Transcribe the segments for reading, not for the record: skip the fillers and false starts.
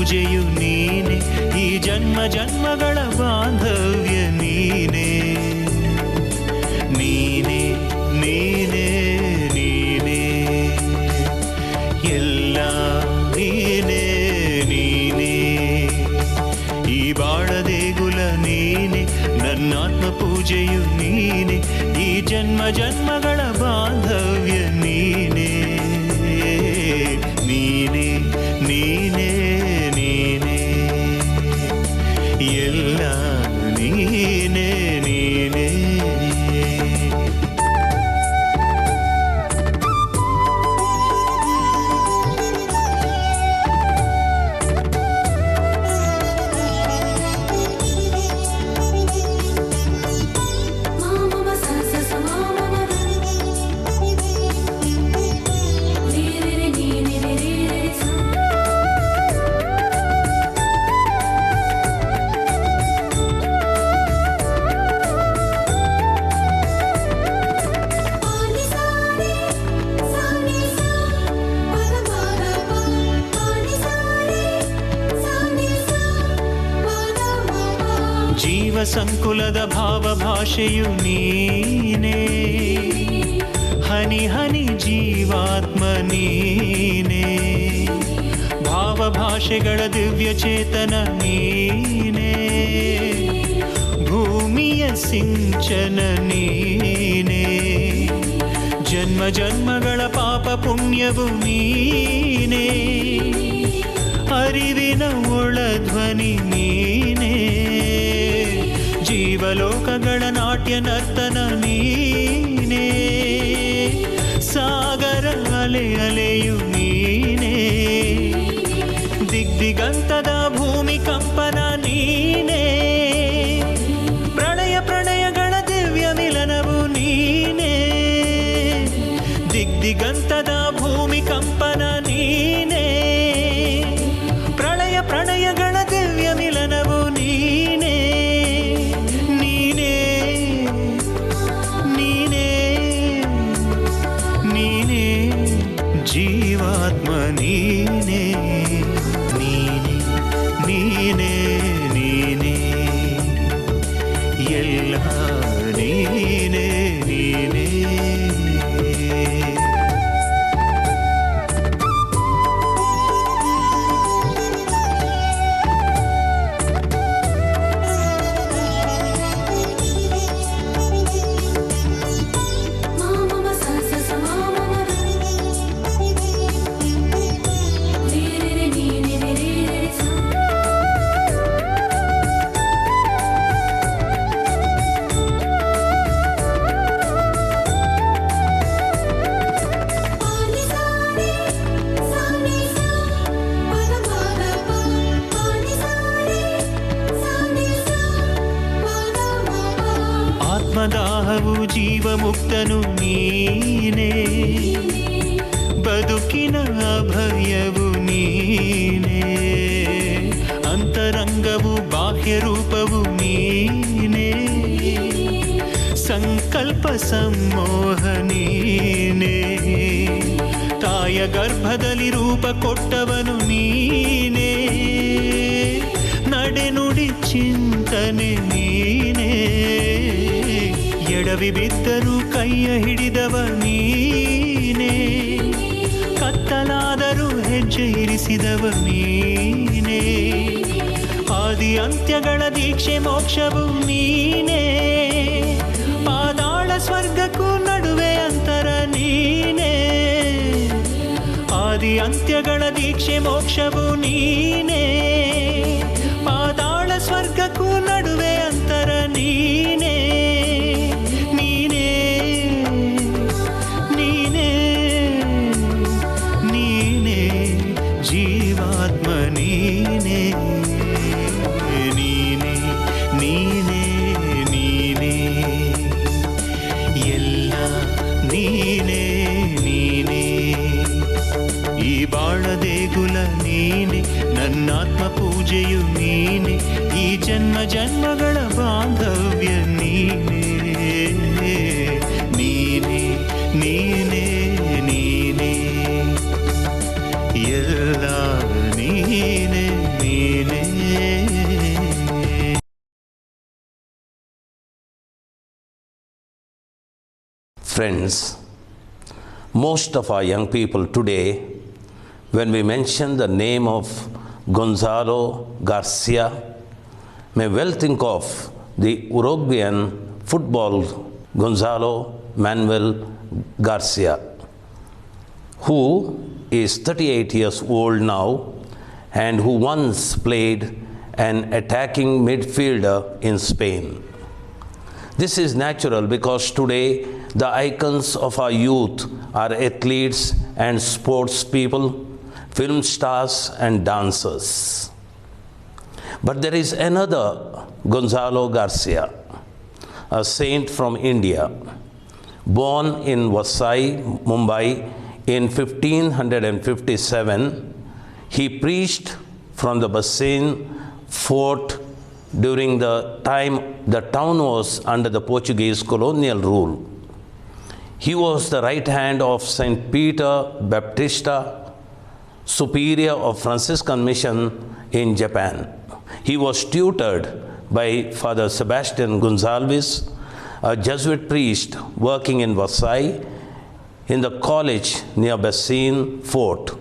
ಪೂಜೆಯು ನೀನೆ, ಈ ಜನ್ಮ ಜನ್ಮಗಳ ಬಾಂಧವ್ಯ ನೀನೆ. ನೀನೆ ನೀನೆ ನೀನೆ ಎಲ್ಲ ನೀನೆ ನೀನೆ, ಈ ಬಾಳ ದೇಗುಲ ನೀನೆ, ನನ್ನಾತ್ಮ ಪೂಜೆಯು ನೀನೆ, ಈ ಜನ್ಮ ಜನ್ಮಗಳ ಬಾಂಧವ್ಯ ನೀನೆ. ನೀನೆ ನೀನೆ ನೀನೆ ಎಲ್ಲ ನೀನೆ ನೀನೆ. ಸಂಕುಲದ ಭಾವಭಾಷೆಯು ನೀನೇ, ಹನಿ ಹನಿ ಜೀವಾತ್ಮ ನೀನೇ, ಭಾವಭಾಷೆಗಳ ದಿವ್ಯ ಚೇತನ ನೀನೇ, ಭೂಮಿಯ ಸಿಂಚನ ನೀನೇ, ಜನ್ಮ ಜನ್ಮಗಳ ಪಾಪ ಪುಣ್ಯವು ನೀನೇ, ಅರಿವಿನ ಒಳಧ್ವನಿ ನೀನೇ, ಜೀವಲೋಕಗಳ ನಾಟ್ಯ ನರ್ತನ ನೀನೇ, ಸಾಗರ ಅಲೆ ಅಲೆಯು ನೀನೇ, ದಿಗ್ದಿಗಂತದ ಭೂಮಿ ಕಂಪನ ನೀನೇ, ಪ್ರಳಯ ಪ್ರಣಯಗಳ ದಿವ್ಯ ಮಿಲನವು ನೀನೇ, ದಿಗ್ದಿಗಂತದ ಭೂಮಿ ಕಂಪನ ನೀನೇ, ಪ್ರಳಯ ಪ್ರಣಯಗಳ ದಿವ್ಯ ಮಿಲನವು ನೀನೇ. ಜೀವಾತ್ಮ ನೀನೇ, ನೀನೆ ನೀನೆ ನೀನೆ ಎಲ್ಲ ನೀನೆ ನೀನೆ. ಆತ್ಮದಾಹವು ಜೀವಮುಕ್ತನು ನೀನೇ, ಬದುಕಿನ ಅಭಯವು ನೀನೇ, ಅಂತರಂಗವು ಬಾಹ್ಯ ರೂಪವು ನೀನೇ, ಸಂಕಲ್ಪ ಸಮ್ಮೋಹ ನೀನೇ, ತಾಯ ಗರ್ಭದಲ್ಲಿ ರೂಪ ಕೊಟ್ಟವನು ನೀನೇ, ನಡೆನುಡಿ ಚಿಂತನೆ ನೀನೇ, ಎಡವಿ ಬಿದ್ದರೂ ಕೈಯ ಹಿಡಿದವ ನೀನೇ, ಕತ್ತಲಾದರೂ ಹೆಜ್ಜೆ ಇರಿಸಿದವ ನೀನೇ, ಆದಿ ಅಂತ್ಯಗಳ ದೀಕ್ಷೆ ಮೋಕ್ಷವು ನೀನೇ, ಪಾತಾಳ ಸ್ವರ್ಗಕ್ಕೂ ನಡುವೆ ಅಂತರ ನೀನೇ, ಆದಿ ಅಂತ್ಯಗಳ ದೀಕ್ಷೆ ಮೋಕ್ಷವು ನೀನೇ, ಪಾತಾಳ ಸ್ವರ್ಗಕ್ಕೂ ನಡುವೆ ಅಂತರ ನೀನೇ. ಜೀವಾತ್ಮ ನೀನೇ, ನೀನೇ ನೀನೇ ನೀನೇ ಎಲ್ಲ ನೀನೇ ನೀನೇ, ಈ ಬಾಳ ದೇಗುಲ ನೀನೆ, ನನ್ನಾತ್ಮ ಪೂಜೆಯು ನೀನೆ, ಈ ಜನ್ಮ ಜನ್ಮಗಳ ಬಾಂಧವ್ಯ ನೀನೇ. ನೀನೇ ನೀನೇ ನೀನೇ ಎಲ್ಲ ನೀನೇ. Friends, most of our young people today, when we mention the name of Gonzalo Garcia, may well think of the Uruguayan football Gonzalo Manuel Garcia, who is 38 years old now and who once played an attacking midfielder in Spain. This is natural because today the icons of our youth are athletes and sports people, film stars and dancers. But there is another Gonzalo Garcia, a saint from India, born in Vasai, Mumbai in 1557. He preached from the Basin fort during the time the town was under the Portuguese colonial rule. He was the right hand of Saint Peter Baptista, superior of Franciscan mission in Japan. He was tutored by Father Sebastian Gonzalez, a Jesuit priest working in Vasai in the college near Basin Fort.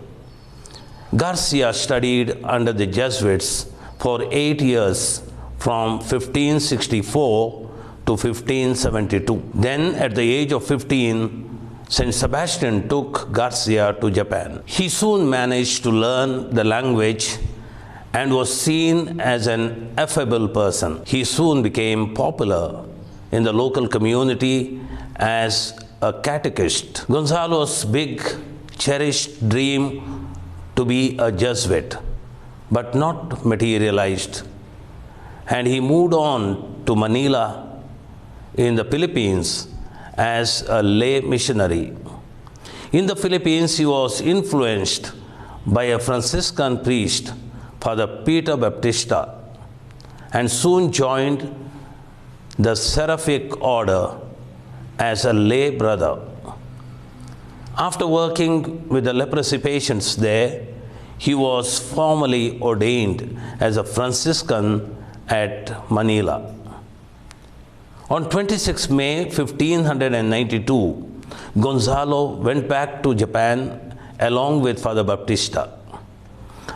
Garcia studied under the Jesuits for 8 years from 1564 to 1572. Then, at the age of 15, Saint Sebastian took Garcia to Japan. He soon managed to learn the language and was seen as an affable person. He soon became popular in the local community as a catechist. Gonzalo's big, cherished dream to be a Jesuit, but not materialized, and he moved on to Manila in the Philippines as a lay missionary. In the Philippines, he was influenced by a Franciscan priest, Father Peter Baptista, and soon joined the Seraphic Order as a lay brother. After working with the leprosy patients there, he was formally ordained as a Franciscan at Manila. On 26 May 1592, Gonzalo went back to Japan along with Father Baptista.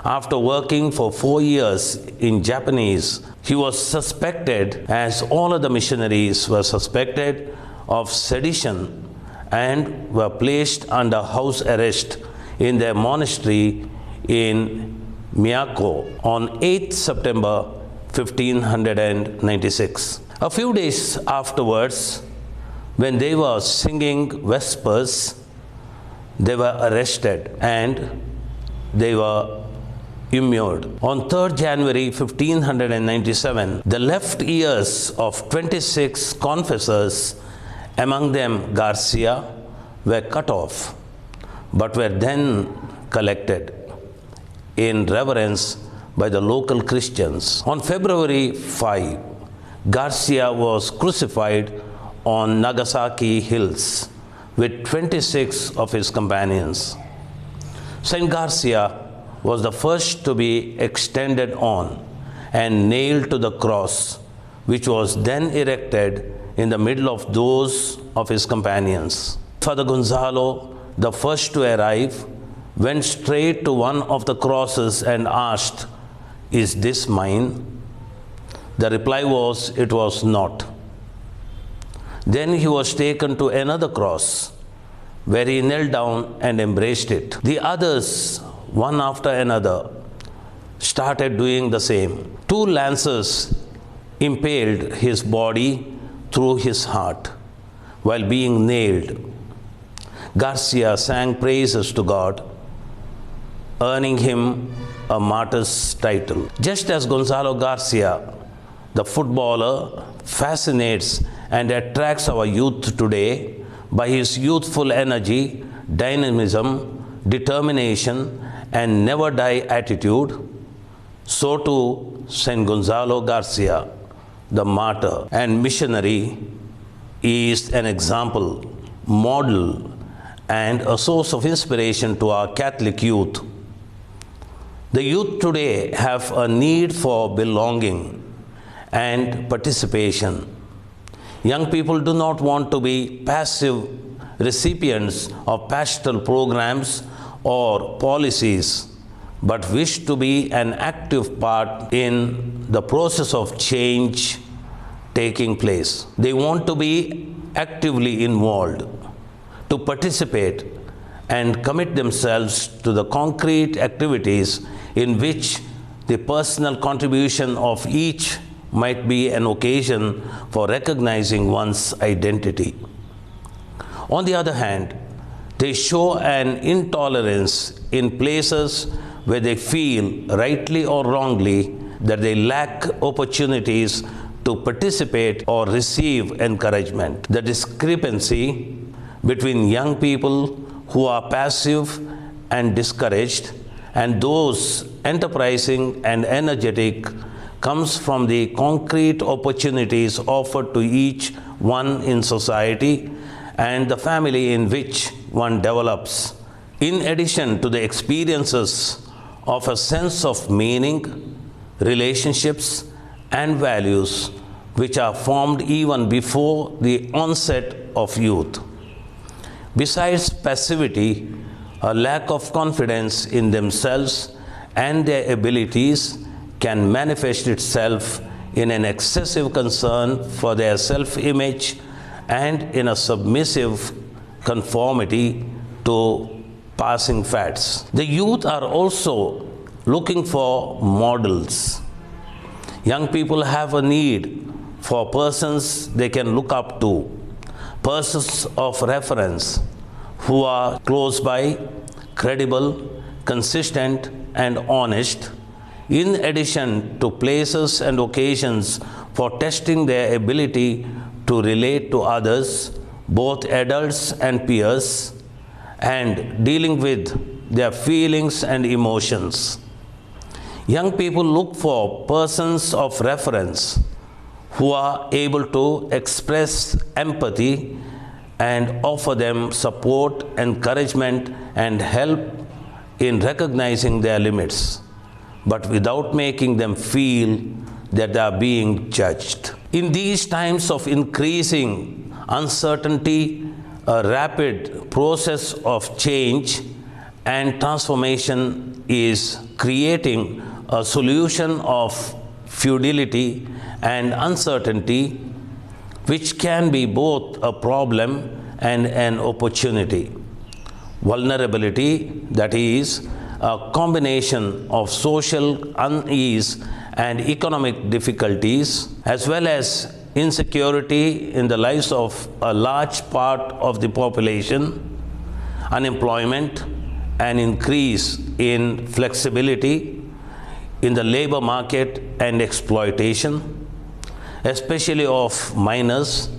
After working for 4 years in Japanese, he was suspected, as all other missionaries were suspected, of sedition and were placed under house arrest in their monastery in Miyako on 8 September 1596. A few days afterwards, when they were singing Vespers, they were arrested and they were immured. On 3rd January 1597, the left ears of 26 confessors, among them Garcia, were cut off, but were then collected in reverence by the local Christians. On February 5, Garcia was crucified on Nagasaki Hills with 26 of his companions. Saint Garcia was the first to be extended on and nailed to the cross, which was then erected in the middle of those of his companions. Father Gonzalo, the first to arrive, went straight to one of the crosses and asked, "Is this mine?" The reply was, "It was not." Then he was taken to another cross, where he knelt down and embraced it. The others, one after another, started doing the same. 2 lances impaled his body through his heart while being nailed. Garcia sang praises to God, earning him a martyr's title. Just as Gonzalo Garcia, the footballer, fascinates and attracts our youth today by his youthful energy, dynamism, determination, and never die attitude, so too Saint Gonzalo Garcia, the martyr and missionary, is an example, model, and a source of inspiration to our Catholic youth. The youth today have a need for belonging and participation. Young people do not want to be passive recipients of pastoral programs or policies, but wish to be an active part in the process of change taking place. They want to be actively involved, to participate and commit themselves to the concrete activities in which the personal contribution of each might be an occasion for recognizing one's identity. On the other hand, they show an intolerance in places where they feel, rightly or wrongly, that they lack opportunities to participate or receive encouragement. The discrepancy between young people who are passive and discouraged and those enterprising and energetic comes from the concrete opportunities offered to each one in society and the family in which one develops. In addition to the experiences of a sense of meaning, relationships, and values which are formed even before the onset of youth. Besides passivity, a lack of confidence in themselves and their abilities can manifest itself in an excessive concern for their self-image and in a submissive conformity to passing fads. The youth are also looking for models. Young people have a need for persons they can look up to, persons of reference who are close by, credible, consistent, and honest, in addition to places and occasions for testing their ability to relate to others, both adults and peers, and dealing with their feelings and emotions. Young people look for persons of reference who are able to express empathy and offer them support, encouragement, and help in recognizing their limits, but without making them feel that they are being judged. In these times of increasing uncertainty, a rapid process of change and transformation is creating a solution of futility and uncertainty, which can be both a problem and an opportunity. Vulnerability, that is, a combination of social unease and economic difficulties, as well as insecurity in the lives of a large part of the population, unemployment, an increase in flexibility in the labor market and exploitation, especially of minors,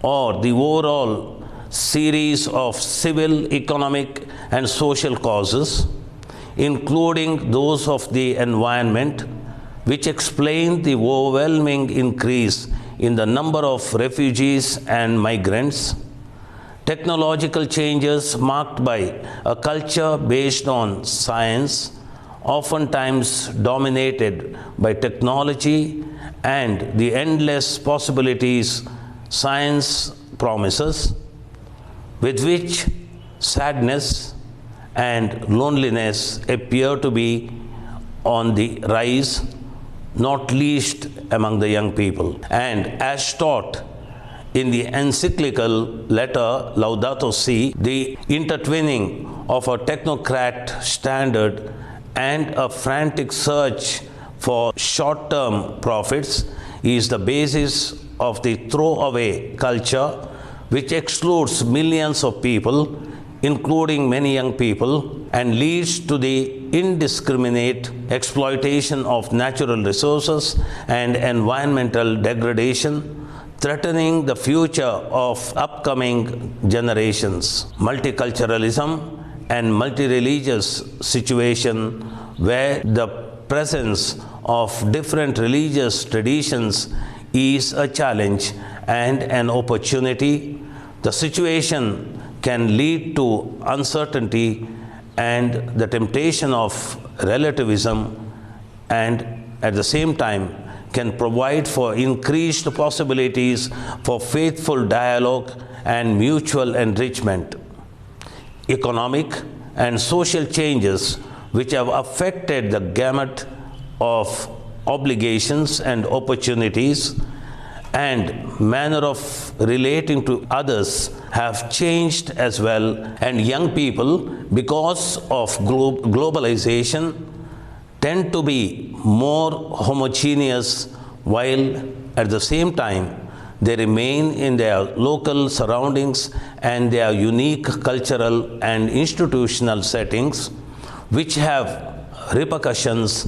or the overall series of civil, economic, and social causes, including those of the environment, which explain the overwhelming increase in the number of refugees and migrants, technological changes marked by a culture based on science, oftentimes dominated by technology and the endless possibilities science promises, with which sadness and loneliness appear to be on the rise, not least among the young people. And as taught in the encyclical letter Laudato Si, the intertwining of a technocrat standard and a frantic search for short-term profits is the basis of the throwaway culture, which excludes millions of people, including many young people, and leads to the indiscriminate exploitation of natural resources and environmental degradation, threatening the future of upcoming generations. Multiculturalism and multi-religious situation where the presence of different religious traditions is a challenge and an opportunity. The situation can lead to uncertainty and the temptation of relativism, and at the same time can provide for increased possibilities for faithful dialogue and mutual enrichment. Economic and social changes which have affected the gamut of obligations and opportunities and manner of relating to others have changed as well, and young people, because of globalization, tend to be more homogeneous, while at the same time they remain in their local surroundings and their unique cultural and institutional settings, which have repercussions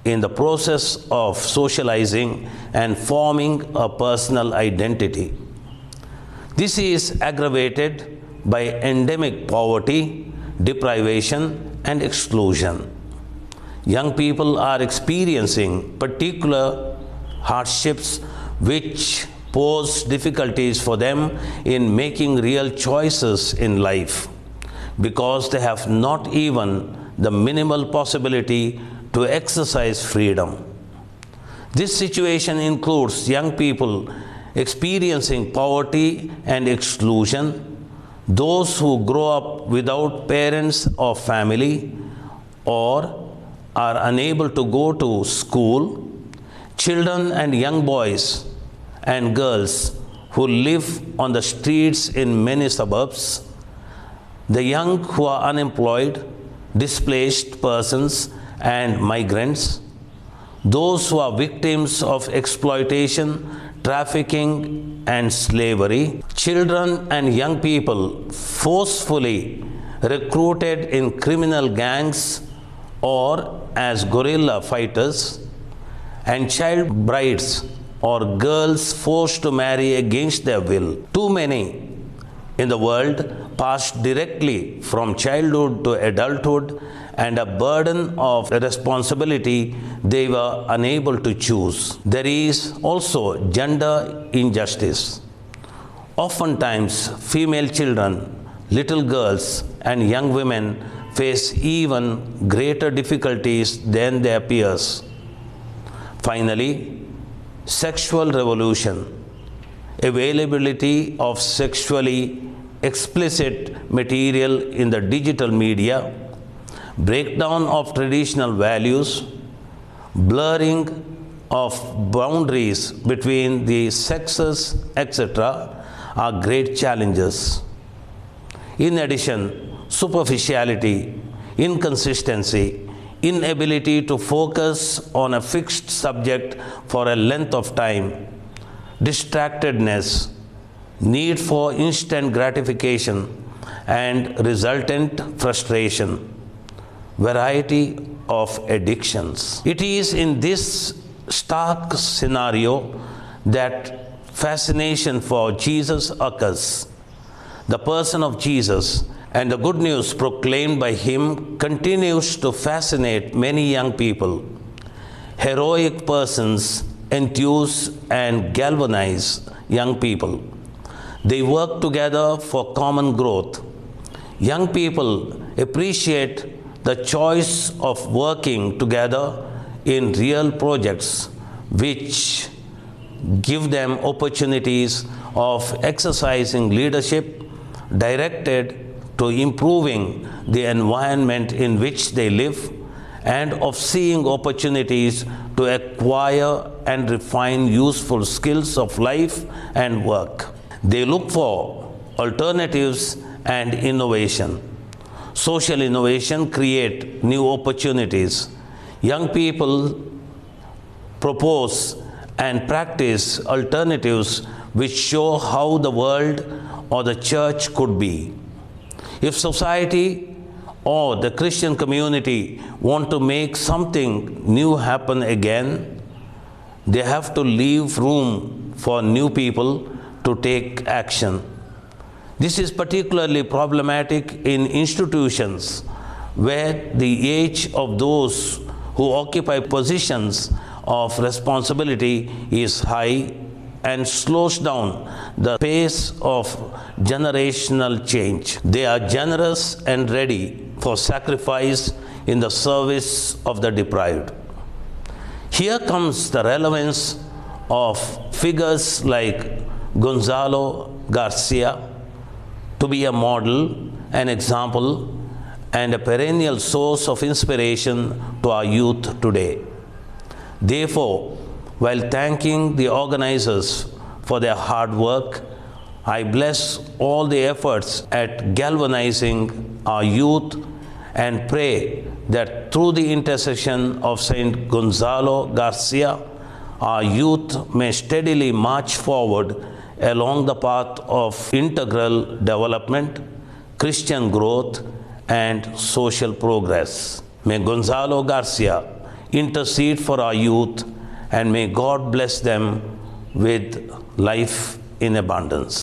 in the process of socializing and forming a personal identity. This is aggravated by endemic poverty, deprivation, and exclusion. Young people are experiencing particular hardships which pose difficulties for them in making real choices in life, because they have not even the minimal possibility to exercise freedom. This situation includes young people experiencing poverty and exclusion, those who grow up without parents or family or are unable to go to school, children and young boys and girls who live on the streets in many suburbs, the young who are unemployed, displaced persons and migrants, those who are victims of exploitation, trafficking and slavery, children and young people forcefully recruited in criminal gangs or as guerrilla fighters, and child brides or girls forced to marry against their will. Too many in the world passed directly from childhood to adulthood, and a burden of responsibility they were unable to choose. There is also gender injustice. Oftentimes, female children, little girls, and young women face even greater difficulties than their peers. Finally, sexual revolution, availability of sexually explicit material in the digital media, breakdown of traditional values, blurring of boundaries between the sexes, etc., are great challenges. In addition, superficiality, inconsistency, inability to focus on a fixed subject for a length of time, distractedness, need for instant gratification, and resultant frustration, variety of addictions. It is in this stark scenario that fascination for Jesus occurs. The person of Jesus and the good news proclaimed by him continues to fascinate many young people. Heroic persons enthuse and galvanize young people. They work together for common growth. Young people appreciate the choice of working together in real projects which give them opportunities of exercising leadership directed to improving the environment in which they live, and of seeing opportunities to acquire and refine useful skills of life and work. They look for alternatives and innovation. Social innovation creates new opportunities. Young people propose and practice alternatives which show how the world or the church could be. If society or the Christian community want to make something new happen again, they have to leave room for new people to take action. This is particularly problematic in institutions where the age of those who occupy positions of responsibility is high and slows down the pace of generational change. They are generous and ready for sacrifice in the service of the deprived. Here comes the relevance of figures like Gonzalo Garcia, to be a model, an example, and a perennial source of inspiration to our youth today. Therefore, while thanking the organizers for their hard work, I bless all the efforts at galvanizing our youth and pray that through the intercession of Saint Gonzalo Garcia, our youth may steadily march forward along the path of integral development, Christian growth, and social progress. May Gonzalo Garcia intercede for our youth, and may God bless them with life in abundance.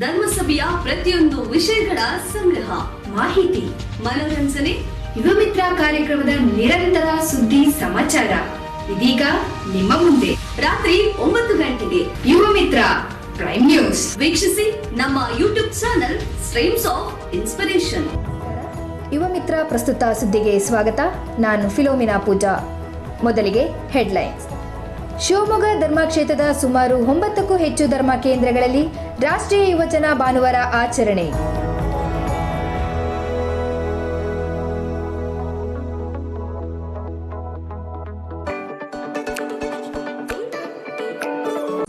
ಧರ್ಮಸಭೆಯ ಪ್ರತಿಯೊಂದು ವಿಷಯಗಳ ಸಂಗ್ರಹ, ಮಾಹಿತಿ, ಮನೋರಂಜನೆ, ಯುವ ಮಿತ್ರ ಕಾರ್ಯಕ್ರಮದ ನಿರಂತರ ಸುದ್ದಿ ಸಮಾಚಾರ ಇದೀಗ ನಿಮ್ಮ ಮುಂದೆ. ರಾತ್ರಿ 9 ಗಂಟೆಗೆ ಯುವ ಮಿತ್ರ ಪ್ರೈಮ್ ನ್ಯೂಸ್ ವೀಕ್ಷಿಸಿ. ನಮ್ಮ YouTube channel streams of inspiration. ಯುವ ಮಿತ್ರ ಪ್ರಸ್ತುತ ಸುದ್ದಿಗೆ ಸ್ವಾಗತ. ನಾನು ಫಿಲೋಮಿನಾ ಪೂಜಾ. ಮೊದಲಿಗೆ ಹೆಡ್ಲೈನ್ಸ್. ಶಿವಮೊಗ್ಗ ಧರ್ಮಕ್ಷೇತ್ರದ ಸುಮಾರು 9ಕ್ಕೂ ಹೆಚ್ಚು ಧರ್ಮ ಕೇಂದ್ರಗಳಲ್ಲಿ ರಾಷ್ಟ್ರೀಯ ಯುವಜನ ಭಾನುವಾರ ಆಚರಣೆ.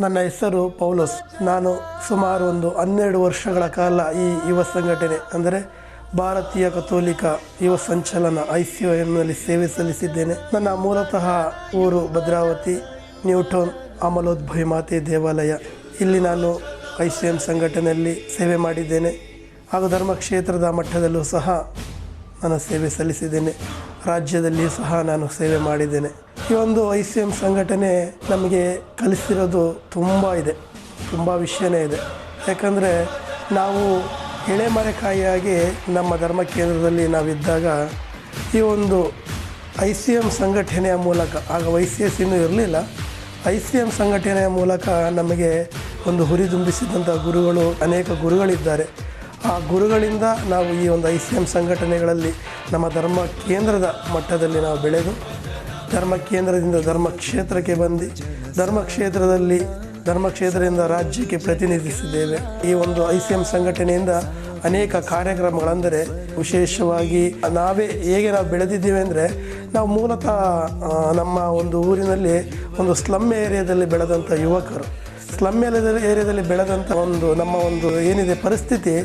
ನನ್ನ ಹೆಸರು ಪೌಲೋಸ್. ನಾನು ಸುಮಾರು 12 ವರ್ಷಗಳ ಕಾಲ ಈ ಯುವ ಸಂಘಟನೆ ಅಂದರೆ ಭಾರತೀಯ ಕಥೋಲಿಕ ಯುವ ಸಂಚಲನ I.C.Y.M ಸೇವೆ ಸಲ್ಲಿಸಿದ್ದೇನೆ. ನನ್ನ ಮೂಲತಃ ಊರು ಭದ್ರಾವತಿ, ನ್ಯೂಟೌನ್ ಅಮಲೋದ್ಭವಿ ಮಾತೆ ದೇವಾಲಯ. ಇಲ್ಲಿ ನಾನು I.C.Y.M ಸಂಘಟನೆಯಲ್ಲಿ ಸೇವೆ ಮಾಡಿದ್ದೇನೆ ಹಾಗೂ ಧರ್ಮಕ್ಷೇತ್ರದ ಮಟ್ಟದಲ್ಲೂ ಸಹ ನಾನು ಸೇವೆ ಸಲ್ಲಿಸಿದ್ದೇನೆ. ರಾಜ್ಯದಲ್ಲಿಯೂ ಸಹ ನಾನು ಸೇವೆ ಮಾಡಿದ್ದೇನೆ. ಈ ಒಂದು I.C.Y.M ಸಂಘಟನೆ ನಮಗೆ ಕಲಿಸಿರೋದು ತುಂಬ ವಿಷಯನೇ ಇದೆ. ಯಾಕಂದರೆ ನಾವು ಎಳೆಮರೆಕಾಯಿಯಾಗಿ ನಮ್ಮ ಧರ್ಮ ಕೇಂದ್ರದಲ್ಲಿ ನಾವಿದ್ದಾಗ ಈ ಒಂದು I.C.Y.M ಸಂಘಟನೆಯ ಮೂಲಕ, ಆಗ YCS ಇನ್ನೂ ಇರಲಿಲ್ಲ, I.C.Y.M ಸಂಘಟನೆಯ ಮೂಲಕ ನಮಗೆ ಒಂದು ಹುರಿದುಂಬಿಸಿದಂಥ ಗುರುಗಳು, ಅನೇಕ ಗುರುಗಳಿದ್ದಾರೆ. ಆ ಗುರುಗಳಿಂದ ನಾವು ಈ ಒಂದು I.C.Y.M ಸಂಘಟನೆಗಳಲ್ಲಿ ನಮ್ಮ ಧರ್ಮ ಕೇಂದ್ರದ ಮಟ್ಟದಲ್ಲಿ ನಾವು ಬೆಳೆದು ಧರ್ಮ ಕೇಂದ್ರದಿಂದ ಧರ್ಮಕ್ಷೇತ್ರಕ್ಕೆ ಬಂದು ಧರ್ಮಕ್ಷೇತ್ರದಿಂದ ರಾಜ್ಯಕ್ಕೆ ಪ್ರತಿನಿಧಿಸಿದ್ದೇವೆ. ಈ ಒಂದು I.C.Y.M ಸಂಘಟನೆಯಿಂದ ಅನೇಕ ಕಾರ್ಯಕ್ರಮಗಳೆಂದರೆ ವಿಶೇಷವಾಗಿ ಹೇಗೆ ನಾವು ಬೆಳೆದಿದ್ದೀವಿ ಅಂದರೆ, ನಾವು ಮೂಲತಃ ನಮ್ಮ ಒಂದು ಊರಿನಲ್ಲಿ ಒಂದು ಸ್ಲಮ್ ಏರಿಯಾದಲ್ಲಿ ಬೆಳೆದಂಥ ಯುವಕರು. ಸ್ಲಮ್ ಏರಿಯಾದಲ್ಲಿ ಬೆಳೆದಂಥ ನಮ್ಮ ಏನಿದೆ ಪರಿಸ್ಥಿತಿ,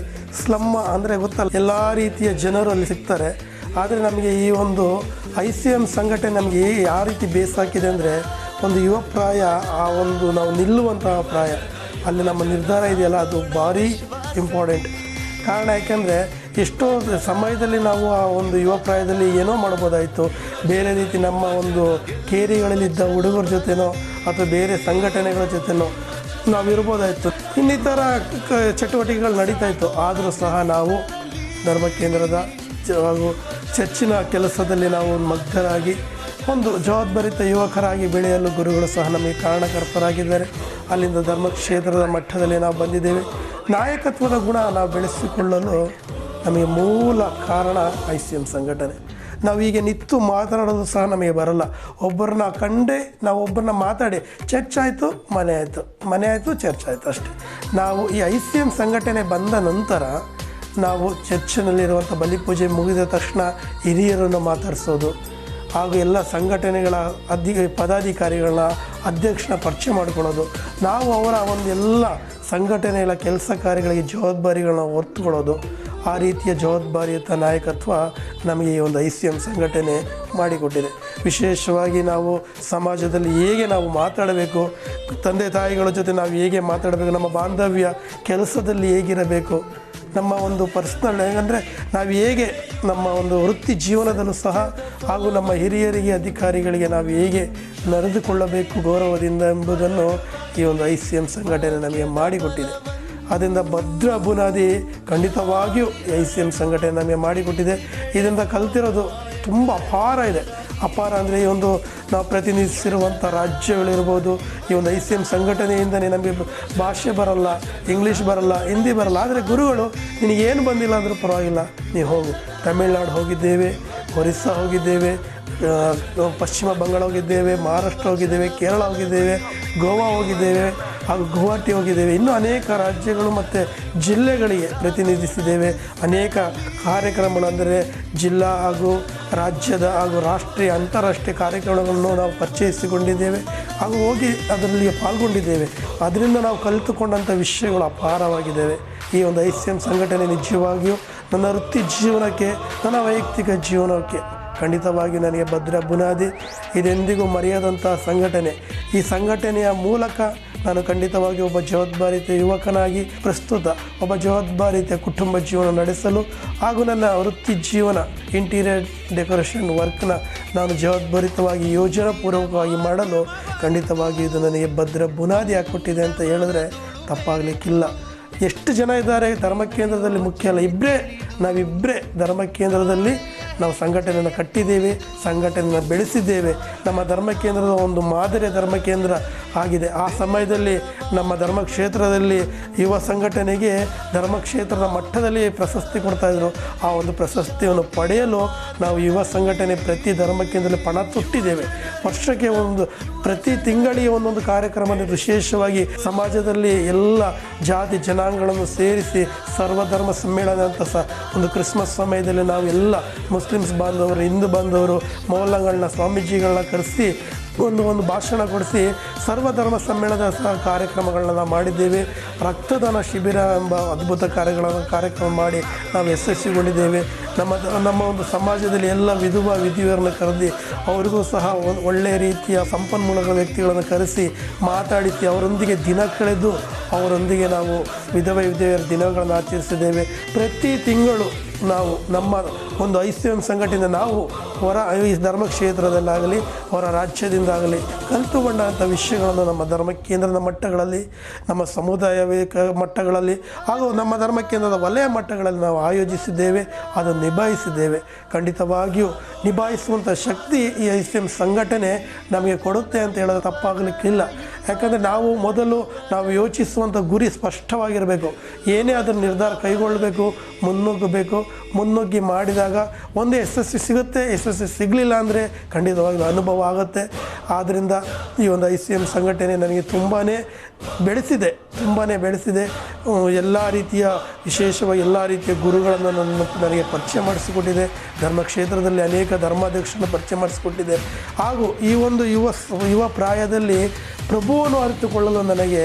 ಸ್ಲಮ್ ಅಂದರೆ ಗೊತ್ತಲ್ಲ, ಎಲ್ಲ ರೀತಿಯ ಜನರು ಅಲ್ಲಿ ಸಿಗ್ತಾರೆ. ಆದರೆ ನಮಗೆ ಈ ಒಂದು I.C.Y.M ಸಂಘಟನೆ ನಮಗೆ ಯಾವ ರೀತಿ ಬೇಸ್ ಹಾಕಿದೆ ಅಂದರೆ, ಒಂದು ಯುವ ಪ್ರಾಯ, ನಾವು ನಿಲ್ಲುವಂತಹ ಪ್ರಾಯ, ಅಲ್ಲಿ ನಮ್ಮ ನಿರ್ಧಾರ ಇದೆಯಲ್ಲ, ಅದು ಭಾರಿ ಇಂಪಾರ್ಟೆಂಟ್. ಕಾರಣ ಯಾಕೆಂದರೆ ಎಷ್ಟೋ ಸಮಯದಲ್ಲಿ ನಾವು ಆ ಒಂದು ಯುವ ಪ್ರಾಯದಲ್ಲಿ ಏನೋ ಮಾಡ್ಬೋದಾಯಿತು, ಬೇರೆ ರೀತಿ ನಮ್ಮ ಒಂದು ಕೇರಿಗಳಲ್ಲಿದ್ದ ಹುಡುಗರ ಜೊತೆನೋ ಅಥವಾ ಬೇರೆ ಸಂಘಟನೆಗಳ ಜೊತೆನೋ ನಾವಿರ್ಬೋದಾಯಿತು, ಇನ್ನಿತರ ಚಟುವಟಿಕೆಗಳು ನಡೀತಾಯಿತ್ತು. ಆದರೂ ಸಹ ನಾವು ಧರ್ಮ ಕೇಂದ್ರದ ಹಾಗೂ ಚರ್ಚಿನ ಕೆಲಸದಲ್ಲಿ ನಾವು ಮಗ್ನರಾಗಿ ಒಂದು ಜವಾಬ್ದಾರಿತ ಯುವಕರಾಗಿ ಬೆಳೆಯಲು ಗುರುಗಳು ಸಹ ನಮಗೆ ಕಾರಣಕರ್ತರಾಗಿದ್ದಾರೆ. ಅಲ್ಲಿಂದ ಧರ್ಮಕ್ಷೇತ್ರದ ಮಟ್ಟದಲ್ಲಿ ನಾವು ಬಂದಿದ್ದೇವೆ. ನಾಯಕತ್ವದ ಗುಣ ನಾವು ಬೆಳೆಸಿಕೊಳ್ಳಲು ನಮಗೆ ಮೂಲ ಕಾರಣ I.C.Y.M ಸಂಘಟನೆ. ನಾವು ಈಗ ನಿಂತು ಮಾತನಾಡೋದು ಸಹ ನಮಗೆ ಬರಲ್ಲ. ಒಬ್ಬರನ್ನ ಕಂಡೇ ನಾವು ಒಬ್ಬರನ್ನ ಮಾತಾಡಿ ಚರ್ಚ್ ಆಯಿತು, ಮನೆ ಆಯಿತು, ಚರ್ಚ್ ಆಯಿತು ಅಷ್ಟೇ. ನಾವು ಈ I.C.Y.M ಸಂಘಟನೆ ಬಂದ ನಂತರ ನಾವು ಚರ್ಚಿನಲ್ಲಿರುವಂಥ ಬಲಿಪೂಜೆ ಮುಗಿದ ತಕ್ಷಣ ಹಿರಿಯರನ್ನು ಮಾತಾಡಿಸೋದು ಹಾಗೂ ಎಲ್ಲ ಸಂಘಟನೆಗಳ ಪದಾಧಿಕಾರಿಗಳನ್ನ ಅಧ್ಯಕ್ಷನ ಪರಿಚಯ ಮಾಡ್ಕೊಳ್ಳೋದು, ನಾವು ಅವರ ಎಲ್ಲ ಸಂಘಟನೆಗಳ ಕೆಲಸ ಕಾರ್ಯಗಳಿಗೆ ಜವಾಬ್ದಾರಿಗಳನ್ನ ಹೊತ್ತುಕೊಳ್ಳೋದು ಆ ರೀತಿಯ ಜವಾಬ್ದಾರಿಯುತ ನಾಯಕತ್ವ ನಮಗೆ ಈ ಒಂದು I.C.M ಸಂಘಟನೆ ಮಾಡಿಕೊಟ್ಟಿದೆ. ವಿಶೇಷವಾಗಿ ನಾವು ಸಮಾಜದಲ್ಲಿ ಹೇಗೆ ನಾವು ಮಾತಾಡಬೇಕು, ತಂದೆ ತಾಯಿಗಳ ಜೊತೆ ನಾವು ಹೇಗೆ ಮಾತಾಡಬೇಕು, ನಮ್ಮ ಬಾಂಧವ್ಯ ಕೆಲಸದಲ್ಲಿ ಹೇಗಿರಬೇಕು, ನಮ್ಮ ಒಂದು ಪರ್ಸ್ನಲ್ ಅಂದರೆ ನಾವು ಹೇಗೆ ನಮ್ಮ ಒಂದು ವೃತ್ತಿ ಜೀವನದಲ್ಲೂ ಸಹ ಹಾಗೂ ನಮ್ಮ ಹಿರಿಯರಿಗೆ ಅಧಿಕಾರಿಗಳಿಗೆ ನಾವು ಹೇಗೆ ನಡೆದುಕೊಳ್ಳಬೇಕು ಗೌರವದಿಂದ ಎಂಬುದನ್ನು ಈ ಒಂದು I.C.M ಸಂಘಟನೆ ನಮಗೆ ಮಾಡಿಕೊಟ್ಟಿದೆ. ಅದರಿಂದ ಭದ್ರ ಬುನಾದಿ ಖಂಡಿತವಾಗಿಯೂ I.C.M ಸಂಘಟನೆ ನಮಗೆ ಮಾಡಿಕೊಟ್ಟಿದೆ. ಇದರಿಂದ ಕಲ್ತಿರೋದು ತುಂಬ ಅಪಾರ ಇದೆ. ಅಪಾರ ಅಂದರೆ ಈ ಒಂದು ನಾವು ಪ್ರತಿನಿಧಿಸಿರುವಂಥ ರಾಜ್ಯಗಳಿರ್ಬೋದು, ಈ ಒಂದು I.C.M ಸಂಘಟನೆಯಿಂದಲೇ ನಮಗೆ ಭಾಷೆ ಬರಲ್ಲ, ಇಂಗ್ಲೀಷ್ ಬರಲ್ಲ, ಹಿಂದಿ ಬರಲ್ಲ, ಆದರೆ ಗುರುಗಳು ನಿನಗೇನು ಬಂದಿಲ್ಲ ಅಂದರೂ ಪರವಾಗಿಲ್ಲ, ನೀವು ಹೋಗು. ತಮಿಳುನಾಡು ಹೋಗಿದ್ದೇವೆ, ಒರಿಸ್ಸಾ ಹೋಗಿದ್ದೇವೆ, ಪಶ್ಚಿಮ ಬಂಗಾಳ ಹೋಗಿದ್ದೇವೆ, ಮಹಾರಾಷ್ಟ್ರ ಹೋಗಿದ್ದೇವೆ, ಕೇರಳ ಹೋಗಿದ್ದೇವೆ, ಗೋವಾ ಹೋಗಿದ್ದೇವೆ, ಹಾಗೂ ಗುವಾಹಟಿ ಹೋಗಿದ್ದೇವೆ. ಇನ್ನೂ ಅನೇಕ ರಾಜ್ಯಗಳು ಮತ್ತು ಜಿಲ್ಲೆಗಳಿಗೆ ಪ್ರತಿನಿಧಿಸಿದ್ದೇವೆ. ಅನೇಕ ಕಾರ್ಯಕ್ರಮಗಳು ಅಂದರೆ ಜಿಲ್ಲಾ ಹಾಗೂ ರಾಜ್ಯದ ಹಾಗೂ ರಾಷ್ಟ್ರೀಯ ಅಂತಾರಾಷ್ಟ್ರೀಯ ಕಾರ್ಯಕ್ರಮಗಳನ್ನು ನಾವು ಪರಿಚಯಿಸಿಕೊಂಡಿದ್ದೇವೆ ಹಾಗೂ ಹೋಗಿ ಅದರಲ್ಲಿ ಪಾಲ್ಗೊಂಡಿದ್ದೇವೆ. ಅದರಿಂದ ನಾವು ಕಲಿತುಕೊಂಡಂಥ ವಿಷಯಗಳು ಅಪಾರವಾಗಿದ್ದಾವೆ. ಈ ಒಂದು I.C.M ಸಂಘಟನೆ ನಿಜವಾಗಿಯೂ ನನ್ನ ವೃತ್ತಿ ಜೀವನಕ್ಕೆ, ನನ್ನ ವೈಯಕ್ತಿಕ ಜೀವನಕ್ಕೆ ಖಂಡಿತವಾಗಿ ನನಗೆ ಭದ್ರ ಬುನಾದಿ. ಇದೆಂದಿಗೂ ಮರೆಯದಂಥ ಸಂಘಟನೆ. ಈ ಸಂಘಟನೆಯ ಮೂಲಕ ನಾನು ಖಂಡಿತವಾಗಿ ಒಬ್ಬ ಜವಾಬ್ದಾರಿತ ಯುವಕನಾಗಿ ಪ್ರಸ್ತುತ ಒಬ್ಬ ಜವಾಬ್ದಾರಿತ ಕುಟುಂಬ ಜೀವನ ನಡೆಸಲು ಹಾಗೂ ನನ್ನ ವೃತ್ತಿ ಜೀವನ ಇಂಟೀರಿಯರ್ ಡೆಕೋರೇಷನ್ ವರ್ಕ್ನ ನಾನು ಜವಾಬ್ದಾರಿತವಾಗಿ ಯೋಜನಾಪೂರ್ವಕವಾಗಿ ಮಾಡಲು ಖಂಡಿತವಾಗಿ ಇದು ನನಗೆ ಭದ್ರ ಬುನಾದಿ ಹಾಕ್ಕೊಟ್ಟಿದೆ ಅಂತ ಹೇಳಿದ್ರೆ ತಪ್ಪಾಗಲಿಕ್ಕಿಲ್ಲ. ಎಷ್ಟು ಜನ ಇದ್ದಾರೆ ಧರ್ಮ ಕೇಂದ್ರದಲ್ಲಿ ಮುಖ್ಯ ಅಲ್ಲ, ನಾವಿಬ್ಬರೇ ಧರ್ಮ ಕೇಂದ್ರದಲ್ಲಿ ನಾವು ಸಂಘಟನೆಯನ್ನು ಕಟ್ಟಿದ್ದೇವೆ, ಸಂಘಟನೆಯನ್ನು ಬೆಳೆಸಿದ್ದೇವೆ. ನಮ್ಮ ಧರ್ಮ ಕೇಂದ್ರದ ಒಂದು ಮಾದರಿಯ ಧರ್ಮ ಕೇಂದ್ರ ಆಗಿದೆ. ಆ ಸಮಯದಲ್ಲಿ ನಮ್ಮ ಧರ್ಮಕ್ಷೇತ್ರದಲ್ಲಿ ಯುವ ಸಂಘಟನೆಗೆ ಧರ್ಮಕ್ಷೇತ್ರದ ಮಟ್ಟದಲ್ಲಿ ಪ್ರಶಸ್ತಿ ಕೊಡ್ತಾಯಿದ್ರು. ಆ ಒಂದು ಪ್ರಶಸ್ತಿಯನ್ನು ಪಡೆಯಲು ನಾವು ಯುವ ಸಂಘಟನೆ ಪ್ರತಿ ಧರ್ಮ ಕೇಂದ್ರದಲ್ಲಿ ಪಣ ತೊಟ್ಟಿದ್ದೇವೆ. ವರ್ಷಕ್ಕೆ ಪ್ರತಿ ತಿಂಗಳಿಗೆ ಒಂದೊಂದು ಕಾರ್ಯಕ್ರಮ, ವಿಶೇಷವಾಗಿ ಸಮಾಜದಲ್ಲಿ ಎಲ್ಲ ಜಾತಿ ಜನಾಂಗಗಳನ್ನು ಸೇರಿಸಿ ಸರ್ವಧರ್ಮ ಸಮ್ಮೇಳನ ಅಂತ ಒಂದು ಕ್ರಿಸ್ಮಸ್ ಸಮಯದಲ್ಲಿ ನಾವು ಎಲ್ಲ ಮುಸ್ಲಿಮ್ಸ್ ಬಾಂಧವರು, ಹಿಂದೂ ಬಾಂಧವರು, ಮೌಲ್ಯಗಳನ್ನ, ಸ್ವಾಮೀಜಿಗಳನ್ನ ಕರೆಸಿ ಒಂದು ಭಾಷಣ ಕೊಡಿಸಿ ಸರ್ವಧರ್ಮ ಸಮ್ಮೇಳನದ ಸಹ ಕಾರ್ಯಕ್ರಮಗಳನ್ನ ನಾವು ಮಾಡಿದ್ದೇವೆ. ರಕ್ತದಾನ ಶಿಬಿರ ಎಂಬ ಅದ್ಭುತ ಕಾರ್ಯಕ್ರಮ ಮಾಡಿ ನಾವು ಯಶಸ್ವಿಗೊಂಡಿದ್ದೇವೆ. ನಮ್ಮ ಒಂದು ಸಮಾಜದಲ್ಲಿ ಎಲ್ಲ ವಿಧಿವರನ್ನು ಕರೆದಿ ಅವರಿಗೂ ಸಹ ಒಳ್ಳೆಯ ರೀತಿಯ ಸಂಪನ್ಮೂಲಕ ವ್ಯಕ್ತಿಗಳನ್ನು ಕರೆಸಿ ಮಾತಾಡಿಸಿ ಅವರೊಂದಿಗೆ ದಿನ ಕಳೆದು ಅವರೊಂದಿಗೆ ನಾವು ವಿಧವೆಯರ ದಿನಗಳನ್ನು ಆಚರಿಸಿದ್ದೇವೆ. ಪ್ರತಿ ತಿಂಗಳು ನಾವು ನಮ್ಮ ಒಂದು I.C.M ಸಂಘಟನೆ ನಾವು ಈ ಧರ್ಮಕ್ಷೇತ್ರದಲ್ಲಾಗಲಿ ಹೊರ ರಾಜ್ಯದಿಂದಾಗಲಿ ಕಲಿತುಕೊಂಡಂಥ ವಿಷಯಗಳನ್ನು ನಮ್ಮ ಧರ್ಮ ಕೇಂದ್ರದ ಮಟ್ಟಗಳಲ್ಲಿ, ನಮ್ಮ ಸಮುದಾಯ ಮಟ್ಟಗಳಲ್ಲಿ ಹಾಗೂ ನಮ್ಮ ಧರ್ಮ ಕೇಂದ್ರದ ವಲಯ ಮಟ್ಟಗಳಲ್ಲಿ ನಾವು ಆಯೋಜಿಸಿದ್ದೇವೆ, ಅದನ್ನು ನಿಭಾಯಿಸಿದ್ದೇವೆ. ಖಂಡಿತವಾಗಿಯೂ ನಿಭಾಯಿಸುವಂಥ ಶಕ್ತಿ ಈ I.C.M ಸಂಘಟನೆ ನಮಗೆ ಕೊಡುತ್ತೆ ಅಂತ ಹೇಳೋದು ತಪ್ಪಾಗಲಿಕ್ಕಿಲ್ಲ. ಯಾಕಂದರೆ ನಾವು ಯೋಚಿಸುವಂಥ ಗುರಿ ಸ್ಪಷ್ಟವಾಗಿರಬೇಕು. ಏನೇ ಅದನ್ನು ನಿರ್ಧಾರ ಕೈಗೊಳ್ಳಬೇಕು, ಮುನ್ನುಗ್ಗಿ ಮಾಡಿದಾಗ ಒಂದು ಯಶಸ್ವಿ ಸಿಗುತ್ತೆ. ಯಶಸ್ವಿ ಸಿಗಲಿಲ್ಲ ಅಂದರೆ ಖಂಡಿತವಾಗ್ಲೂ ಅನುಭವ ಆಗುತ್ತೆ. ಆದ್ದರಿಂದ ಈ ಒಂದು I.C.M ಸಂಘಟನೆ ನನಗೆ ತುಂಬಾ ಬೆಳೆಸಿದೆ. ಎಲ್ಲ ರೀತಿಯ ವಿಶೇಷವಾಗಿ ಎಲ್ಲ ರೀತಿಯ ಗುರುಗಳನ್ನು ನನಗೆ ಪರಿಚಯ ಮಾಡಿಸಿಕೊಟ್ಟಿದೆ. ಧರ್ಮಕ್ಷೇತ್ರದಲ್ಲಿ ಅನೇಕ ಧರ್ಮಾಧ್ಯಕ್ಷರನ್ನು ಪರಿಚಯ ಮಾಡಿಸಿಕೊಟ್ಟಿದೆ. ಹಾಗೂ ಈ ಒಂದು ಯುವ ಪ್ರಾಯದಲ್ಲಿ ಪ್ರಭುವನ್ನು ಅರಿತುಕೊಳ್ಳಲು ನನಗೆ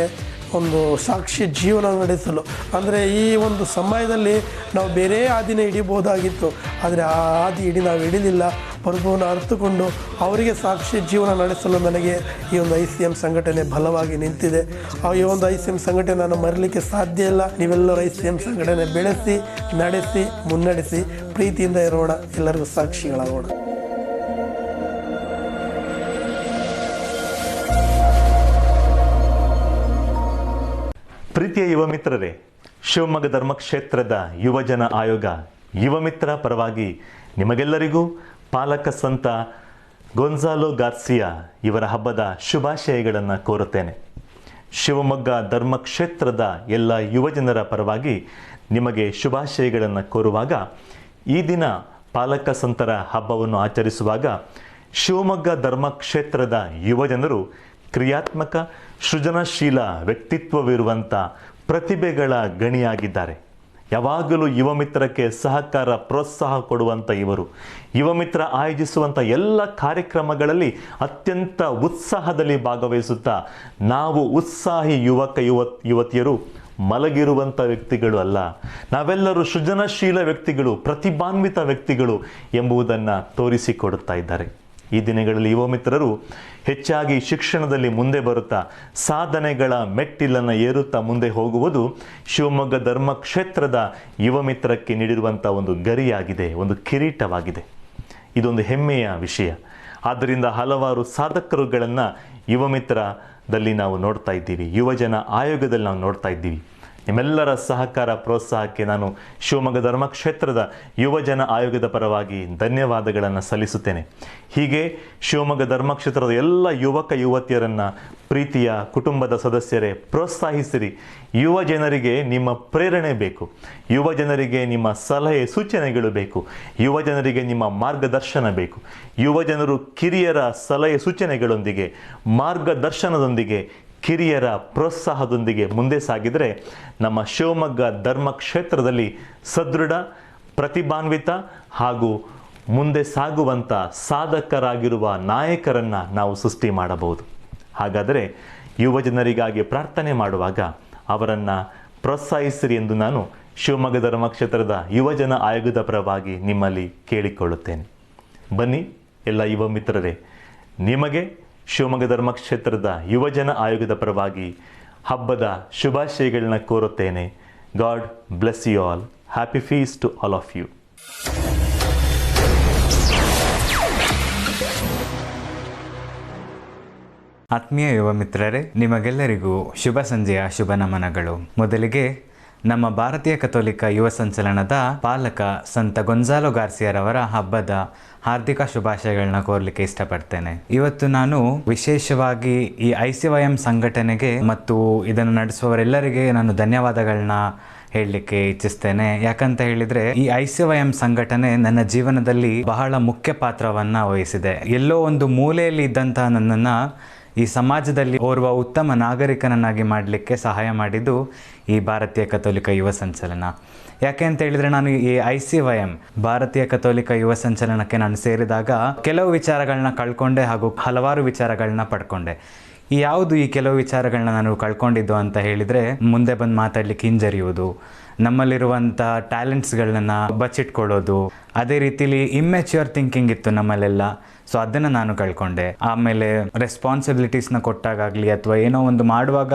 ಒಂದು ಸಾಕ್ಷಿ ಜೀವನ ನಡೆಸಲು, ಅಂದರೆ ಈ ಒಂದು ಸಮಯದಲ್ಲಿ ನಾವು ಬೇರೆ ಹಾದಿನೇ ಹಿಡಿಬೋದಾಗಿತ್ತು, ಆದರೆ ಆ ಹಾದಿ ನಾವು ಹಿಡಿಲಿಲ್ಲ. ಪ್ರಭುವನ್ನು ಅರಿತುಕೊಂಡು ಅವರಿಗೆ ಸಾಕ್ಷಿ ಜೀವನ ನಡೆಸಲು ನನಗೆ ಈ ಒಂದು I.C.M ಸಂಘಟನೆ ಬಲವಾಗಿ ನಿಂತಿದೆ. ಈ ಒಂದು I.C.M ಸಂಘಟನೆ ನಾನು ಮರಲಿಕ್ಕೆ ಸಾಧ್ಯ ಇಲ್ಲ. ನೀವೆಲ್ಲರೂ I.C.M ಸಂಘಟನೆ ಬೆಳೆಸಿ, ನಡೆಸಿ, ಮುನ್ನಡೆಸಿ, ಪ್ರೀತಿಯಿಂದ ಇರೋಣ, ಎಲ್ಲರಿಗೂ ಸಾಕ್ಷಿಗಳಾಗೋಣ. ಪ್ರೀತಿಯ ಯುವ ಮಿತ್ರರೇ, ಶಿವಮೊಗ್ಗ ಧರ್ಮಕ್ಷೇತ್ರದ ಯುವಜನ ಆಯೋಗ ಯುವ ಮಿತ್ರ ಪರವಾಗಿ ನಿಮಗೆಲ್ಲರಿಗೂ ಪಾಲಕ ಸಂತ ಗೊಂಜಾಲೋ ಗಾರ್ಸಿಯಾ ಇವರ ಹಬ್ಬದ ಶುಭಾಶಯಗಳನ್ನು ಕೋರುತ್ತೇನೆ. ಶಿವಮೊಗ್ಗ ಧರ್ಮಕ್ಷೇತ್ರದ ಎಲ್ಲ ಯುವಜನರ ಪರವಾಗಿ ನಿಮಗೆ ಶುಭಾಶಯಗಳನ್ನು ಕೋರುವಾಗ, ಈ ದಿನ ಪಾಲಕ ಸಂತರ ಹಬ್ಬವನ್ನು ಆಚರಿಸುವಾಗ ಶಿವಮೊಗ್ಗ ಧರ್ಮಕ್ಷೇತ್ರದ ಯುವಜನರು ಕ್ರಿಯಾತ್ಮಕ, ಸೃಜನಶೀಲ ವ್ಯಕ್ತಿತ್ವವಿರುವಂಥ ಪ್ರತಿಭೆಗಳ ಗಣಿಯಾಗಿದ್ದಾರೆ. ಯಾವಾಗಲೂ ಯುವ ಮಿತ್ರಕ್ಕೆ ಸಹಕಾರ, ಪ್ರೋತ್ಸಾಹ ಕೊಡುವಂಥ ಇವರು ಯುವ ಮಿತ್ರ ಆಯೋಜಿಸುವಂಥ ಎಲ್ಲ ಕಾರ್ಯಕ್ರಮಗಳಲ್ಲಿ ಅತ್ಯಂತ ಉತ್ಸಾಹದಲ್ಲಿ ಭಾಗವಹಿಸುತ್ತಾ ನಾವು ಉತ್ಸಾಹಿ ಯುವತಿಯರು ಮಲಗಿರುವಂಥ ವ್ಯಕ್ತಿಗಳು ಅಲ್ಲ, ನಾವೆಲ್ಲರೂ ಸೃಜನಶೀಲ ವ್ಯಕ್ತಿಗಳು, ಪ್ರತಿಭಾನ್ವಿತ ವ್ಯಕ್ತಿಗಳು ಎಂಬುದನ್ನು ತೋರಿಸಿಕೊಡುತ್ತಾ ಇದ್ದಾರೆ. ಈ ದಿನಗಳಲ್ಲಿ ಯುವ ಮಿತ್ರರು ಹೆಚ್ಚಾಗಿ ಶಿಕ್ಷಣದಲ್ಲಿ ಮುಂದೆ ಬರುತ್ತಾ ಸಾಧನೆಗಳ ಮೆಟ್ಟಿಲನ್ನು ಏರುತ್ತಾ ಮುಂದೆ ಹೋಗುವುದು ಶಿವಮೊಗ್ಗ ಧರ್ಮಕ್ಷೇತ್ರದ ಯುವ ಮಿತ್ರಕ್ಕೆ ನೀಡಿರುವಂಥ ಒಂದು ಗರಿಯಾಗಿದೆ, ಒಂದು ಕಿರೀಟವಾಗಿದೆ. ಇದೊಂದು ಹೆಮ್ಮೆಯ ವಿಷಯ. ಆದ್ದರಿಂದ ಹಲವಾರು ಸಾಧಕರುಗಳನ್ನು ಯುವ ಮಿತ್ರದಲ್ಲಿ ನಾವು ನೋಡ್ತಾ ಇದ್ದೀವಿ, ಯುವಜನ ಆಯೋಗದಲ್ಲಿ ನಾವು ನೋಡ್ತಾ ಇದ್ದೀವಿ. ನಿಮ್ಮೆಲ್ಲರ ಸಹಕಾರ ಪ್ರೋತ್ಸಾಹಕ್ಕೆ ನಾನು ಶಿವಮೊಗ್ಗ ಧರ್ಮಕ್ಷೇತ್ರದ ಯುವಜನ ಆಯೋಗದ ಪರವಾಗಿ ಧನ್ಯವಾದಗಳನ್ನು ಸಲ್ಲಿಸುತ್ತೇನೆ. ಹೀಗೆ ಶಿವಮೊಗ್ಗ ಧರ್ಮಕ್ಷೇತ್ರದ ಎಲ್ಲ ಯುವಕ ಯುವತಿಯರನ್ನು ಪ್ರೀತಿಯ ಕುಟುಂಬದ ಸದಸ್ಯರೇ ಪ್ರೋತ್ಸಾಹಿಸಿರಿ. ಯುವ ಜನರಿಗೆ ನಿಮ್ಮ ಪ್ರೇರಣೆ ಬೇಕು, ಯುವ ಜನರಿಗೆ ನಿಮ್ಮ ಸಲಹೆ ಸೂಚನೆಗಳು ಬೇಕು, ಯುವ ಜನರಿಗೆ ನಿಮ್ಮ ಮಾರ್ಗದರ್ಶನ ಬೇಕು. ಯುವ ಜನರು ಕಿರಿಯರ ಸಲಹೆ ಸೂಚನೆಗಳೊಂದಿಗೆ, ಮಾರ್ಗದರ್ಶನದೊಂದಿಗೆ, ಕಿರಿಯರ ಪ್ರೋತ್ಸಾಹದೊಂದಿಗೆ ಮುಂದೆ ಸಾಗಿದರೆ ನಮ್ಮ ಶಿವಮೊಗ್ಗ ಧರ್ಮಕ್ಷೇತ್ರದಲ್ಲಿ ಸದೃಢ, ಪ್ರತಿಭಾನ್ವಿತ ಹಾಗೂ ಮುಂದೆ ಸಾಗುವಂಥ ಸಾಧಕರಾಗಿರುವ ನಾಯಕರನ್ನು ನಾವು ಸೃಷ್ಟಿ ಮಾಡಬಹುದು. ಹಾಗಾದರೆ ಯುವ ಜನರಿಗಾಗಿ ಪ್ರಾರ್ಥನೆ ಮಾಡುವಾಗ ಅವರನ್ನು ಪ್ರೋತ್ಸಾಹಿಸಿರಿ ಎಂದು ನಾನು ಶಿವಮೊಗ್ಗ ಧರ್ಮಕ್ಷೇತ್ರದ ಯುವಜನ ಆಯೋಗದ ಪರವಾಗಿ ನಿಮ್ಮಲ್ಲಿ ಕೇಳಿಕೊಳ್ಳುತ್ತೇನೆ. ಬನ್ನಿ ಎಲ್ಲ ಯುವ ಮಿತ್ರರೇ, ನಿಮಗೆ ಶಿವಮೊಗ್ಗ ಧರ್ಮಕ್ಷೇತ್ರದ ಯುವಜನ ಆಯೋಗದ ಪರವಾಗಿ ಹಬ್ಬದ ಶುಭಾಶಯಗಳನ್ನ ಕೋರುತ್ತೇನೆ. God bless you all. Happy feast to all of you. ಆತ್ಮೀಯ ಯುವ ಮಿತ್ರರೇ, ನಿಮಗೆಲ್ಲರಿಗೂ ಶುಭ ಸಂಜೆಯ ಶುಭ ನಮನಗಳು. ಮೊದಲಿಗೆ ನಮ್ಮ ಭಾರತೀಯ ಕಥೋಲಿಕ ಯುವ ಸಂಚಲನದ ಪಾಲಕ ಸಂತ ಗೊಂಜಾಲೋ ಗಾರ್ಸಿಯರವರ ಹಬ್ಬದ ಹಾರ್ದಿಕ ಶುಭಾಶಯಗಳನ್ನ ಕೋರ್ಲಿಕ್ಕೆ ಇಷ್ಟಪಡ್ತೇನೆ. ಇವತ್ತು ನಾನು ವಿಶೇಷವಾಗಿ ಈ I.C.Y.M ಸಂಘಟನೆಗೆ ಮತ್ತು ಇದನ್ನು ನಡೆಸುವವರೆಲ್ಲರಿಗೆ ನಾನು ಧನ್ಯವಾದಗಳನ್ನ ಹೇಳಲಿಕ್ಕೆ ಇಚ್ಛಿಸ್ತೇನೆ. ಯಾಕಂತ ಹೇಳಿದರೆ ಈ I.C.Y.M ಸಂಘಟನೆ ನನ್ನ ಜೀವನದಲ್ಲಿ ಬಹಳ ಮುಖ್ಯ ಪಾತ್ರವನ್ನು ವಹಿಸಿದೆ. ಎಲ್ಲೋ ಒಂದು ಮೂಲೆಯಲ್ಲಿ ಇದ್ದಂತಹ ನನ್ನನ್ನು ಈ ಸಮಾಜದಲ್ಲಿ ಓರ್ವ ಉತ್ತಮ ನಾಗರಿಕನನ್ನಾಗಿ ಮಾಡಲಿಕ್ಕೆ ಸಹಾಯ ಮಾಡಿದ್ದು ಈ ಭಾರತೀಯ ಕಥೋಲಿಕ ಯುವ ಸಂಚಲನ. ಯಾಕೆ ಅಂತ ಹೇಳಿದರೆ, ನಾನು ಈ I.C.Y.M ಭಾರತೀಯ ಕಥೋಲಿಕ ಯುವ ಸಂಚಲನಕ್ಕೆ ನಾನು ಸೇರಿದಾಗ ಕೆಲವು ವಿಚಾರಗಳನ್ನ ಕಳ್ಕೊಂಡೆ ಹಾಗೂ ಹಲವಾರು ವಿಚಾರಗಳನ್ನ ಪಡ್ಕೊಂಡೆ. ಯಾವುದು ಈ ಕೆಲವು ವಿಚಾರಗಳನ್ನ ನಾನು ಕಳ್ಕೊಂಡಿದ್ದು ಅಂತ ಹೇಳಿದರೆ, ಮುಂದೆ ಬಂದು ಮಾತಾಡಲಿಕ್ಕೆ ಹಿಂಜರಿಯುವುದು, ನಮ್ಮಲ್ಲಿರುವಂಥ ಟ್ಯಾಲೆಂಟ್ಸ್ಗಳನ್ನ ಬಚ್ಚಿಟ್ಕೊಳ್ಳೋದು, ಅದೇ ರೀತಿಲಿ ಇಮ್ಮೆಚ್ಯೂರ್ ಥಿಂಕಿಂಗ್ ಇತ್ತು ನಮ್ಮಲ್ಲೆಲ್ಲ. ಸೊ ಅದನ್ನು ನಾನು ಕಳ್ಕೊಂಡೆ. ಆಮೇಲೆ ರೆಸ್ಪಾನ್ಸಿಬಿಲಿಟೀಸ್ನ ಕೊಟ್ಟಾಗಲಿ ಅಥವಾ ಏನೋ ಒಂದು ಮಾಡುವಾಗ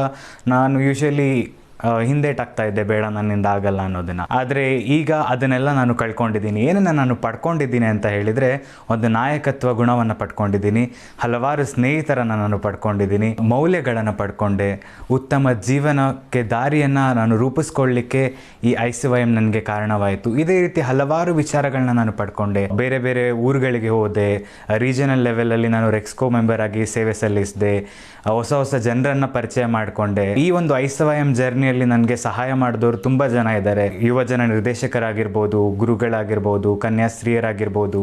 ನಾನು ಯೂಶಲಿ ಹಿಂದೇಟಾಗ್ತಾ ಇದ್ದೆ, ಬೇಡ ನನ್ನಿಂದ ಆಗಲ್ಲ ಅನ್ನೋದನ್ನು. ಆದರೆ ಈಗ ಅದನ್ನೆಲ್ಲ ನಾನು ಕಳ್ಕೊಂಡಿದ್ದೀನಿ. ಏನನ್ನು ನಾನು ಪಡ್ಕೊಂಡಿದ್ದೀನಿ ಅಂತ ಹೇಳಿದರೆ, ಒಂದು ನಾಯಕತ್ವ ಗುಣವನ್ನು ಪಡ್ಕೊಂಡಿದ್ದೀನಿ, ಹಲವಾರು ಸ್ನೇಹಿತರನ್ನು ನಾನು ಪಡ್ಕೊಂಡಿದ್ದೀನಿ, ಮೌಲ್ಯಗಳನ್ನು ಪಡ್ಕೊಂಡೆ, ಉತ್ತಮ ಜೀವನಕ್ಕೆ ದಾರಿಯನ್ನು ನಾನು ರೂಪಿಸ್ಕೊಳ್ಳಿಕ್ಕೆ ಈ I.C.Y.M ನನಗೆ ಕಾರಣವಾಯಿತು. ಇದೇ ರೀತಿ ಹಲವಾರು ವಿಚಾರಗಳನ್ನ ನಾನು ಪಡ್ಕೊಂಡೆ. ಬೇರೆ ಬೇರೆ ಊರುಗಳಿಗೆ ಹೋದೆ, ರೀಜನಲ್ ಲೆವೆಲಲ್ಲಿ ನಾನು ರೆಕ್ಸ್ಕೋ ಮೆಂಬರ್ ಆಗಿ ಸೇವೆ ಸಲ್ಲಿಸಿದೆ, ಹೊಸ ಹೊಸ ಜನರನ್ನು ಪರಿಚಯ ಮಾಡಿಕೊಂಡೆ. ಈ ಒಂದು I.C.Y.M ಜರ್ನಿಯಲ್ಲಿ ನನಗೆ ಸಹಾಯ ಮಾಡಿದವರು ತುಂಬ ಜನ ಇದ್ದಾರೆ. ಯುವಜನ ನಿರ್ದೇಶಕರಾಗಿರ್ಬೋದು, ಗುರುಗಳಾಗಿರ್ಬೋದು, ಕನ್ಯಾಸ್ತ್ರೀಯರಾಗಿರ್ಬೋದು,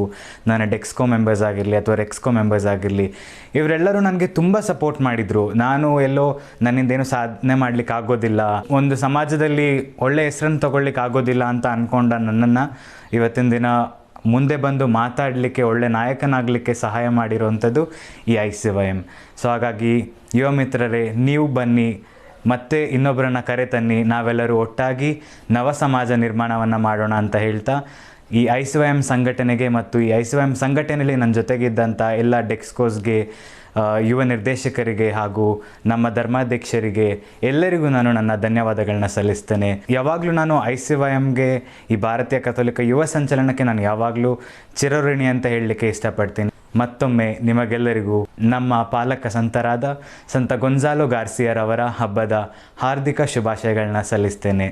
ನನ್ನ ಡೆಕ್ಸ್ಕೋ ಮೆಂಬರ್ಸ್ ಆಗಿರಲಿ ಅಥವಾ ರೆಕ್ಸ್ಕೋ ಮೆಂಬರ್ಸ್ ಆಗಿರಲಿ, ಇವರೆಲ್ಲರೂ ನನಗೆ ತುಂಬ ಸಪೋರ್ಟ್ ಮಾಡಿದರು. ನಾನು ಎಲ್ಲೋ ನನ್ನಿಂದೇನು ಸಾಧನೆ ಮಾಡಲಿಕ್ಕೆ ಆಗೋದಿಲ್ಲ, ಒಂದು ಸಮಾಜದಲ್ಲಿ ಒಳ್ಳೆಯ ಹೆಸರನ್ನು ತಗೊಳ್ಳಿಕ್ಕೆ ಆಗೋದಿಲ್ಲ ಅಂತ ಅಂದ್ಕೊಂಡ ನನ್ನನ್ನು ಇವತ್ತಿನ ದಿನ ಮುಂದೆ ಬಂದು ಮಾತಾಡಲಿಕ್ಕೆ, ಒಳ್ಳೆ ನಾಯಕನಾಗಲಿಕ್ಕೆ ಸಹಾಯ ಮಾಡಿರೋವಂಥದ್ದು ಈ I.C.Y.M. ಸೊ ಹಾಗಾಗಿ ಯುವ ಮಿತ್ರರೇ, ನೀವು ಬನ್ನಿ, ಮತ್ತೆ ಇನ್ನೊಬ್ಬರನ್ನ ಕರೆ ತನ್ನಿ, ನಾವೆಲ್ಲರೂ ಒಟ್ಟಾಗಿ ನವ ಸಮಾಜ ನಿರ್ಮಾಣವನ್ನು ಮಾಡೋಣ ಅಂತ ಹೇಳ್ತಾ, ಈ I.C.Y.M ಸಂಘಟನೆಗೆ ಮತ್ತು ಈ I.C.Y.M ಸಂಘಟನೆಯಲ್ಲಿ ನನ್ನ ಜೊತೆಗಿದ್ದಂಥ ಎಲ್ಲ ಡೆಕ್ಸ್ಕೋಸ್ಗೆ, ಯುವ ನಿರ್ದೇಶಕರಿಗೆ ಹಾಗೂ ನಮ್ಮ ಧರ್ಮಾಧ್ಯಕ್ಷರಿಗೆ ಎಲ್ಲರಿಗೂ ನಾನು ನನ್ನ ಧನ್ಯವಾದಗಳನ್ನ ಸಲ್ಲಿಸ್ತೇನೆ. ಯಾವಾಗಲೂ ನಾನು I.C.Y.Mಗೆ, ಈ ಭಾರತೀಯ ಕಥೋಲಿಕ ಯುವ ಸಂಚಲನಕ್ಕೆ ನಾನು ಯಾವಾಗಲೂ ಚಿರಋಣಿ ಅಂತ ಹೇಳಲಿಕ್ಕೆ ಇಷ್ಟಪಡ್ತೀನಿ. ಮತ್ತೊಮ್ಮೆ ನಿಮಗೆಲ್ಲರಿಗೂ ನಮ್ಮ ಪಾಲಕ ಸಂತರಾದ ಸಂತ ಗೊಂಜಾಲೋ ಗಾರ್ಸಿಯರವರ ಹಬ್ಬದ ಹಾರ್ದಿಕ ಶುಭಾಶಯಗಳನ್ನ ಸಲ್ಲಿಸ್ತೇನೆ.